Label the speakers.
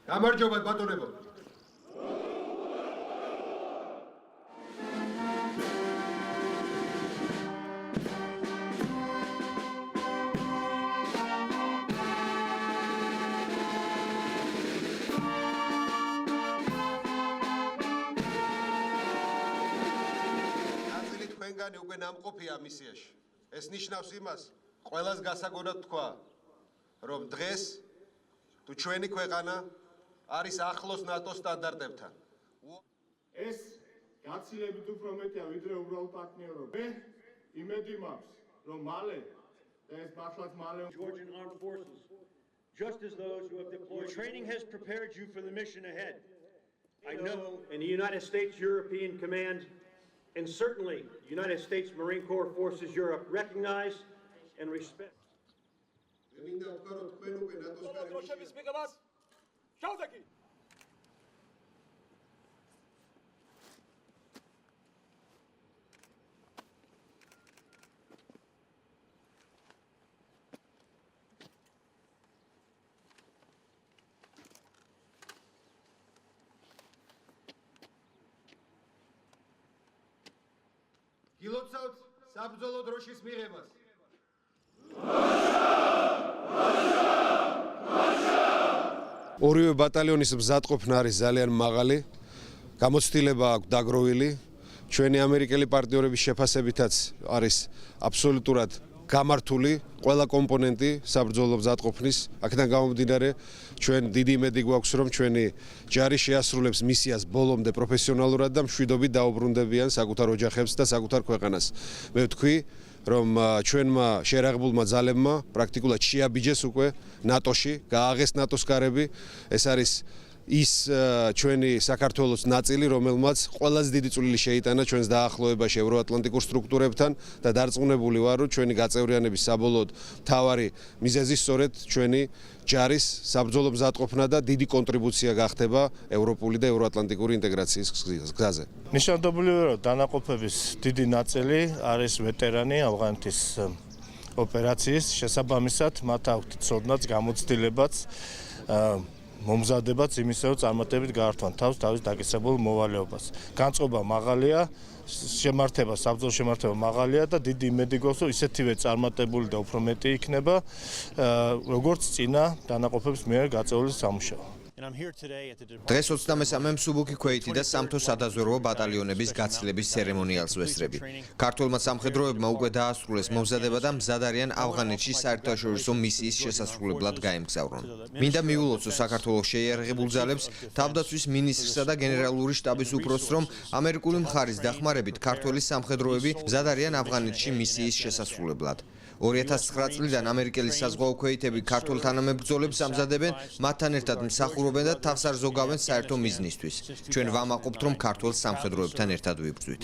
Speaker 1: გამარჯობა ბატონებო. ნაწილი თქვენგანი უკვე ნამყოფია მისიაში. ეს ნიშნავს იმას, ყველას გასაგონად თქვა, რომ დღეს თუ ჩვენი ქვეყანა არის ახლოს ნატოს სტანდარტებთან.
Speaker 2: ეს გაცილებით უფრო მეტია ვიდრე უბრალოდ პარტნიორობა. მე იმედი მაქვს, რომ მალე და ეს მართლაც მალე
Speaker 3: Georgian Armed Forces, just as those who have deployed. Training has prepared you for the mission ahead. I know in the United States European Command and certainly United States Marine Corps Forces Europe recognize and respect.
Speaker 1: გილოცავთ საბრძოლო დროშის მიღებას. ორივე ბატალიონის მზადყოფნა არის ძალიან მაღალი. გამოცდილება აქვს დაგროვილი. ჩვენი ამერიკელი პარტნიორების შეფასებითაც არის აბსოლუტურად გამართული ყველა კომპონენტი საბრძოლო მზადყოფნის. აქედან გამომდინარე, ჩვენ დიდი იმედი გვაქვს, რომ ჩვენი ჯარი შეასრულებს მისიას ბოლომდე პროფესიონალურად და მშვიდობით დაუბრუნდებიან საკუთარ ოჯახებს და საკუთარ ქვეყანას. მე ვთქვი, რომ ჩვენმა შერაღებულმა ძალებმა პრაქტიკულად შეაბიჯეს უკვე ნატოში, გააღეს ნატოს კარები. ეს არის ის ჩვენი საქართველოს ნაწილი, რომელმაც ყველაზე დიდი წვლილი შეიტანა ჩვენს დაახლოებაში ევროატლანტიკურ სტრუქტურებთან და დარწმუნებული ვარ, რომ ჩვენი გაწევრიანების საბოლოოდ მთავარი მიზეზი სწორედ ჩვენი ჯარის საბრძოლო მზადყოფნა და დიდი კონტრიბუცია გახდება ევროპული და ევროატლანტიკური ინტეგრაციის გზაზე.
Speaker 2: ნიშანდობლივია, რომ დანაყოფების დიდი ნაწილი არის ვეტერანი ავღანეთის ოპერაციის შესაბამისად, მათ აქვთ ცოდნაც, გამოცდილებაც, მომზადებაც იმისა, რომ წარმატებით გაართვან თავის დაკისრებულ მოვალეობას. განწყობა მაღალია, შემართება, საბრძოლო შემართება მაღალია და დიდი იმედი გვაქვს, რომ ისეთივე წარმატებული და უფრო მეტი იქნება, როგორც წინა დანაყოფების მიერ გაწეული სამუშაო.
Speaker 4: დღეს 23-ე მსუბუქი ქვეითი და სამთო სადაზვერვო ბატალიონების გაცილების ცერემონიალს ვესწრები. ქართველმა სამხედროებმა უკვე დაასრულეს მომზადება და მზად არიან ავღანეთში საერთაშორისო მისიის შესასრულებლად გაემგზავრონ. მინდა მიულოცო საქართველოს შეიარაღებულ ძალებს, თავდაცვის მინისტრსა და გენერალური შტაბის უფროსს, რომ ამერიკული მხარის დახმარებით ქართველი სამხედროები მზად არიან ავღანეთში მისიის შესასრულებლად. 2009 წლიდან ამერიკელი საზღვაო ქვეითები ქართულ თანამებრძოლებს ამზადებენ, მათთან ერთად მსახურობენ და თავს არ ზოგავენ საერთო მიზნისთვის. ჩვენ ვამაყობთ, რომ ქართულ სამხედროებთან ერთად ვიბრძვით.